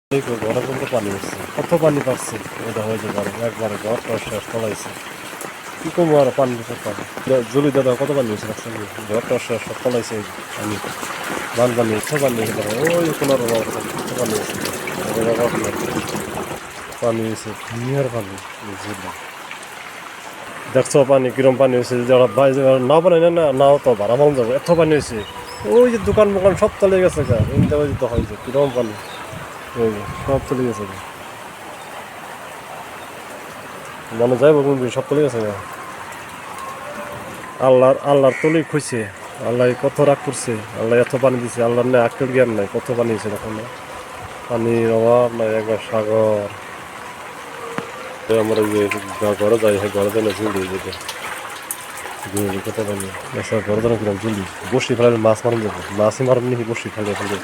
ঘরে কিন্তু পানি হচ্ছে, কত পানি পাচ্ছে এটা হয়েছে ঘরে একবারে ঘর টর শেষ ফলাইছে। কি কমবো আর পানি পানি জলি দাদা কত পানি হয়েছে রাখছেন ঘর টর শেষ সব ফলাইছে পানি বান পানি কত পানি হয়েছে ওই কোনার কত পানি হয়েছে পানি হয়েছে নিয়ার পানি দেখছো পানি কিরম পানি হয়েছে যারা ভাই নাও বানাই না নাও তো ভাড়া মাল যাবো এত পানি হয়েছে ওই যে দোকান মোকান সব চলে গেছে গা ইন্টারভিউ হয়েছে কিরম পানি সব চলে গেছে মনে যাইব কিন্তু সব চলে গেছে আল্লাহর তলি খুঁজছে আল্লাহ কত রাগ করছে আল্লাহ এত পানি দিছে আল্লাহর না আক্কেল জ্ঞান নাই কত পানি হয়েছে দেখুন না পানির অভাব নাই একবার সাগর আমরা যে ঘরে যাই ঘরে যাই না ঝুলি যেতে ঝুলি কত পানি ঘরে যাই কিরম ঝুলি বসি ফেলে মাছ মারুন যাবো মাছই মারুন নাকি বসি ফেলে ফেলে